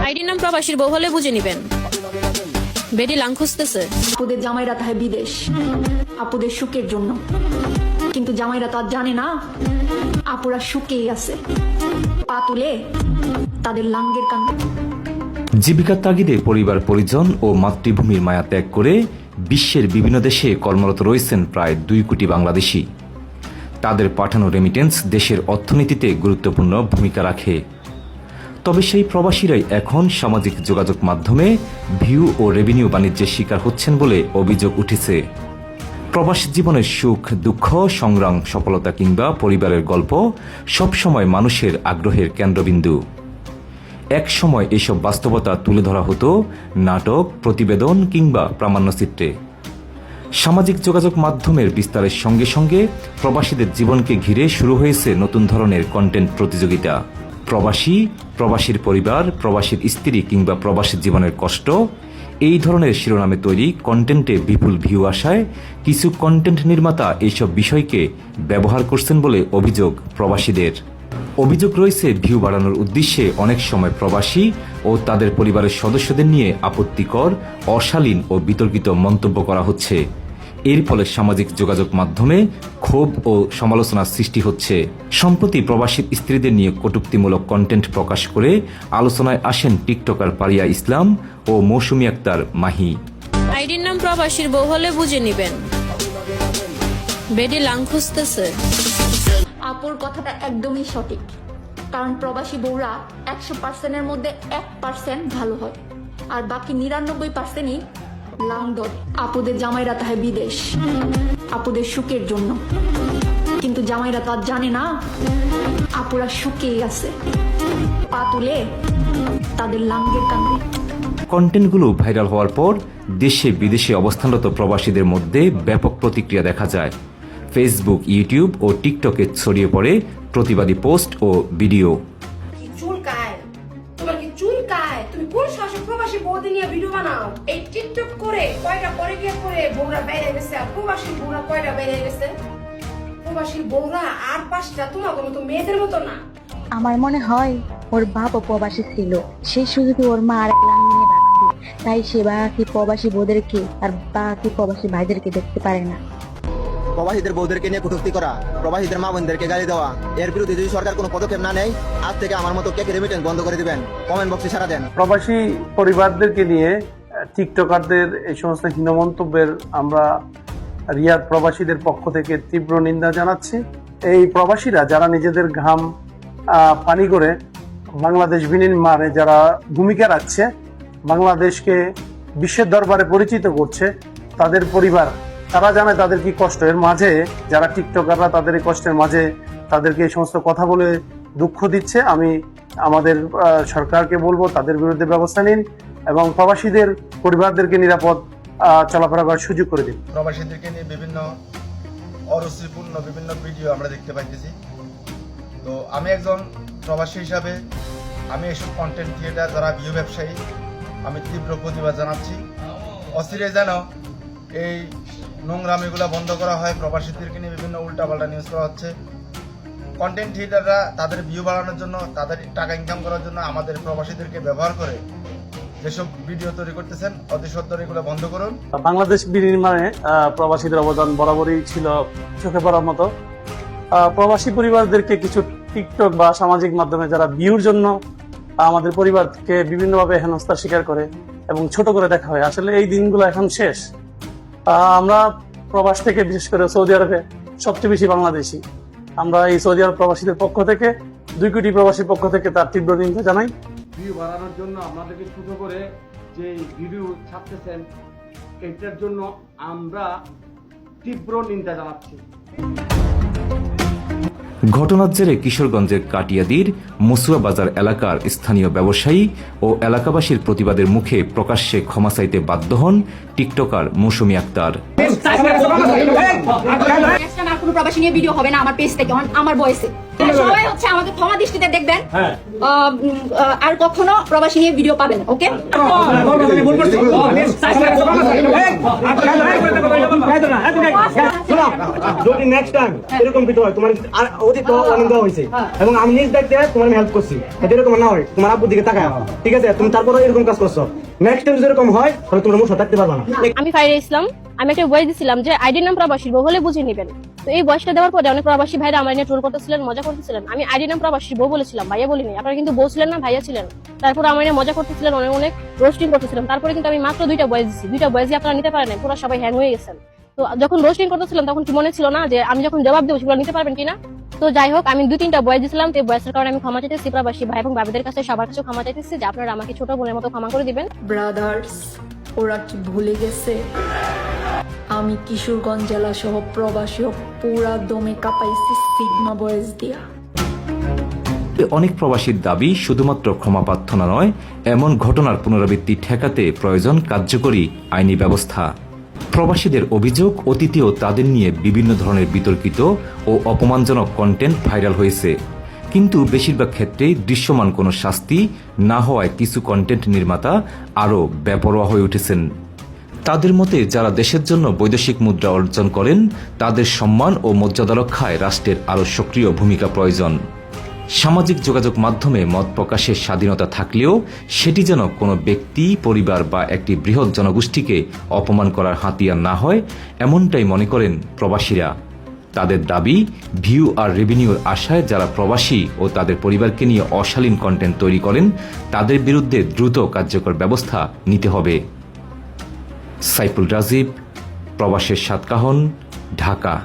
আইডির নাম প্রবাসীর বউ হলে বুঝে নিবেন। বেডি লাং খুঁজতেছে। আপুদের জামাইরা তাহে বিদেশ, আপুদের সুখের জন্য, কিন্তু জামাইরা তো আর জানে না আপুরা সুখেই আছে। পা তুলে তাদের লাঙ্গের কান্দে। জীবিকার তাগিদে পরিবার পরিজন ও মাতৃভূমির মায়া ত্যাগ করে বিশ্বের বিভিন্ন দেশে কর্মরত রয়েছেন প্রায় 2 কোটি বাংলাদেশি। তাদের পাঠানো রেমিটেন্স দেশের অর্থনীতিতে গুরুত্বপূর্ণ ভূমিকা রাখে। তবে সেই প্রবাসীরাই এখন সামাজিক যোগাযোগ মাধ্যমে ভিউ ও রেভিনিউ বাণিজ্যের শিকার হচ্ছেন বলে অভিযোগ উঠেছে। প্রবাসী জীবনের সুখ দুঃখ, সংগ্রাম, সফলতা কিংবা পরিবারের গল্প সবসময় মানুষের আগ্রহের কেন্দ্রবিন্দু। এক সময় এসব বাস্তবতা তুলে ধরা হতো নাটক, প্রতিবেদন কিংবা প্রামাণ্যচিত্রে। সামাজিক যোগাযোগ মাধ্যমের বিস্তারের সঙ্গে সঙ্গে প্রবাসীদের জীবনকে ঘিরে শুরু হয়েছে নতুন ধরনের কন্টেন্ট প্রতিযোগিতা। প্রবাসী, প্রবাসীর পরিবার, প্রবাসীর স্ত্রী কিংবা প্রবাসী জীবনের কষ্ট, এই ধরনের শিরোনামে তৈরি কন্টেন্টে বিপুল ভিউ আসায় কিছু কন্টেন্ট নির্মাতা এইসব বিষয়কে ব্যবহার করছেন বলে অভিযোগ প্রবাসীদের। অভিযোগ রয়েছে ভিউ বাড়ানোর উদ্দেশ্যে অনেক সময় প্রবাসী ও তাদের পরিবারের সদস্যদের নিয়ে আপত্তিকর, অশালীন ও বিতর্কিত মন্তব্য করা হচ্ছে। এর ফলে সামাজিক যোগাযোগ মাধ্যমে ক্ষোভ ও সমালোচনার সৃষ্টি হচ্ছে। সম্প্রতি প্রবাসী স্ত্রীদের নিয়ে কটূক্তিমূলক কন্টেন্ট প্রকাশ করে আলোচনায় আসেন টিকটকার পারিয়া ইসলাম ও মৌসুমী আক্তার মাহি। আইডির নাম প্রবাসীর বউ হলে বুঝে নিবেন। বেডি লাং খুঁজতেছে। আপুর কথাটা একদমই সঠিক, কারণ প্রবাসী বউরা 100%-এর মধ্যে 1% ভালো হয়, আর বাকি 99%ই লাংদর। আপুদের জামাইরা তাহে বিদেশ, আপুদের সুখের জন্য, কিন্তু জামাইরা তো আর জানে না আপুরা সুখেই আছে। পা তুলে তাদের লাঙ্গের কান্দে। কন্টেন্টগুলো ভাইরাল হওয়ার পর দেশে বিদেশে অবস্থানরত প্রবাসীদের মধ্যে ব্যাপক প্রতিক্রিয়া দেখা যায়। ফেসবুক, ইউটিউব ও টিকটকে ছড়িয়ে পড়ে প্রতিবাদী পোস্ট ও ভিডিও। তুমি কোন শাসক প্রবাসী বৌদি নিয়ে ভিডিও বানাও? এই টিকটক করে কয়টা পরে গিয়ে করে বৌরা বাইরে গেছে, আর প্রবাসী বৌরা কয়টা বাইরে গেছে? প্রবাসী বৌরা আর 5টা তোমার মতো মেয়েদের মতো না। আমার মনে হয় ওর বাবা প্রবাসী ছিল, সেই সুযোগে ওর মা আর একলা নিয়ে রাখছে, তাই সে বাকি প্রবাসী বউদেরকে আর বাকি প্রবাসী ভাইদেরকে দেখতে পারে না। প্রবাসীদের বউদেরকে নিয়ে কটূক্তি করা, প্রবাসীদের মা বোনদেরকে গালি দেওয়া, এর বিরুদ্ধে যদি সরকার কোনো পদক্ষেপ না নেয়, আজ থেকে আমার মতো কেক রেমিটেন্স বন্ধ করে দিবেন। কমেন্ট বক্সে সারা দেন। প্রবাসী পরিবারদেরকে নিয়ে টিকটকারদের এই সমস্ত হীন মন্তব্যের আমরা রিয়াদ প্রবাসীদের পক্ষ থেকে তীব্র নিন্দা জানাচ্ছি। এই প্রবাসীরা যারা নিজেদের ঘাম পানি করে বাংলাদেশ বিনির্মাণে যারা ভূমিকা রাখছে, বাংলাদেশকে বিশ্বের দরবারে পরিচিত করছে, তাদের পরিবার তারা জানে তাদের কি কষ্ট। এর মাঝে যারা টিকটকাররা তাদের এই কষ্টের মাঝে তাদেরকে এই সমস্ত কথা বলে দুঃখ দিচ্ছে। আমি আমাদের সরকারকে বলবো তাদের বিরুদ্ধে ব্যবস্থা নিন এবং প্রবাসীদের পরিবারদেরকে নিরাপদ চলাফেরা করার সুযোগ করে দিন। প্রবাসীদেরকে নিয়ে বিভিন্ন অরুচিপূর্ণ বিভিন্ন ভিডিও আমরা দেখতে পাইতেছি। তো আমি একজন প্রবাসী হিসাবে আমি এসব কন্টেন্ট ক্রিয়েটার যারা ভিউ ব্যবসায়ী, আমি তীব্র প্রতিবাদ জানাচ্ছি। অচিরে যেন এই নোংরামিগুলো বন্ধ করা হয়। প্রবাসীদেরকে নিয়ে বিভিন্ন উল্টাপাল্টা নিউজ করা হচ্ছে। কন্টেন্ট ক্রিয়েটাররা তাদের ভিউ বাড়ানোর জন্য, তাদের টাকা ইনকাম করার জন্য আমাদের প্রবাসীদেরকে ব্যবহার করে যেসব ভিডিও তৈরি করতেছেন, অতি সত্বর এগুলো বন্ধ করুন। বাংলাদেশ বিনির্মাণে প্রবাসীদের অবদান বরাবরই ছিল চোখে পড়ার মতো। প্রবাসী পরিবারদেরকে কিছু টিকটক বা সামাজিক মাধ্যমে যারা ভিউর জন্য আমাদের পরিবারকে বিভিন্নভাবে হেনস্থার শিকার করে এবং ছোট করে দেখা হয়, আসলে এই দিনগুলো এখন শেষ। আমরা প্রবাস থেকে, বিশেষ করে সৌদি আরবে সবচেয়ে বেশি বাংলাদেশি, আমরা এই সৌদি আরব প্রবাসীদের পক্ষ থেকে 2 কোটি প্রবাসীর পক্ষ থেকে তার তীব্র নিন্দা জানাই। ভিউ বাড়ানোর জন্য আপনাদেরকে ছোট করে যে ভিডিও ছাড়তেছেন, এটার জন্য আমরা তীব্র নিন্দা জানাচ্ছি। ঘটনার জেরে কিশোরগঞ্জের কাটিয়াদীর মসুয়া বাজার এলাকার স্থানীয় ব্যবসায়ী ও এলাকাবাসীর প্রতিবাদের মুখে প্রকাশ্যে ক্ষমা চাইতে বাধ্য হন টিকটকার মৌসুমী আক্তার। কোনো প্রবাসী নিয়ে ভিডিও হবে না আমার পেজ থেকে, আমার বয়সে। সবাই হচ্ছে আমাকে ক্ষমা দৃষ্টিতে দেখবেন, আর কখনো প্রবাসী নিয়ে ভিডিও পাবেন, ওকে? যদি নেক্সট টাইম এরকম কিছু হয়, তোমার অতীত অনিন্দ হয়েছে এবং আমি নিজ দায়িত্বে তোমার হেল্প করছি, এটা এরকম না হয় তোমার আব্বুর দিকে তাকায়, ঠিক আছে? তুমি তারপরে এরকম কাজ করছো, নেক্সট টাইম যেরকম হয় তাহলে তোমার মুখ থাকতে পারবে না। আমি ফাইরে ইসলাম, আমি একটা বয়স দিছিলাম যে আইডি নাম প্রবাসীর বউ হলে বুঝে নেবেন। তো এই বয়সটা দেওয়ার পরে অনেক প্রবাসী ভাইরা আমার নিয়ে ট্রোল করতেছিলেন, মজা করতেছিলেন। আমি আইডি নাম প্রবাসীর বউ বলেছিলাম, ভাইয়া বলিনি। আপনারা কিন্তু বউ ছিলেন না, ভাইয়া ছিলেন। তারপর আমার নিয়ে মজা করতেছিলেন, অনেক অনেক রোস্টিং করতেছিলেন। তারপরে কিন্তু আমি মাত্র 2টা বয়স দিচ্ছি, 2টা বয়স আপনারা নিতে পারেন, পুরো সবাই হ্যাং হয়ে গেছেন। তো যখন রোস্টিং করতেছিলাম তখন কি মনে ছিল না যে আমি যখন জবাব দেবো সেগুলো নিতে পারবেন কিনা? তো যাই হোক, আমি 2-3টা বয়স দিয়েছিলাম। তো এই বয়সের কারণে আমি ক্ষমা চাইতেছি প্রবাসী ভাই এবং ভাবিদের কাছে, সবার কাছে ক্ষমা চাইতেছি যে আপনারা আমাকে ছোট বোনের মতো ক্ষমা করে দিবেন। ব্রাদার্স, ওরা কি ভুলে গেছে আমি কিশোরগঞ্জ জেলা সহ প্রবাসী পুরা দমে কাঁপাইছি সিগমা বয়েস দিয়া। অনেক প্রবাসীর দাবি শুধুমাত্র ক্ষমা প্রার্থনা নয়, এমন ঘটনার পুনরাবৃত্তি ঠেকাতে প্রয়োজন কার্যকরী আইনি ব্যবস্থা। প্রবাসীদের অভিযোগ, অতীতেও তাদের নিয়ে বিভিন্ন ধরনের বিতর্কিত ও অপমানজনক কন্টেন্ট ভাইরাল হয়েছে, কিন্তু বেশিরভাগ ক্ষেত্রেই দৃশ্যমান কোনো শাস্তি না হওয়ায় কিছু কন্টেন্ট নির্মাতা আরও বেপরোয়া হয়ে উঠেছেন। তাদের মতে যারা দেশের জন্য বৈদেশিক মুদ্রা অর্জন করেন তাদের সম্মান ও মর্যাদা রক্ষায় রাষ্ট্রের আরও সক্রিয় ভূমিকা প্রয়োজন। সামাজিক যোগাযোগ মাধ্যমে মত প্রকাশের স্বাধীনতা থাকলেও সেটি যেন কোনো ব্যক্তি, পরিবার বা একটি বৃহৎ জনগোষ্ঠীকে অপমান করার হাতিয়ার না হয়, এমনটাই মনে করেন প্রবাসীরা। তাদের দাবি, ভিউ আর রেভিনিউর আশায় যারা প্রবাসী ও তাদের পরিবারকে নিয়ে অশালীন কন্টেন্ট তৈরি করেন তাদের বিরুদ্ধে দ্রুত কার্যকর ব্যবস্থা নিতে হবে। সাইফুল রাজীব, প্রবাসের সাতকাহন, ঢাকা।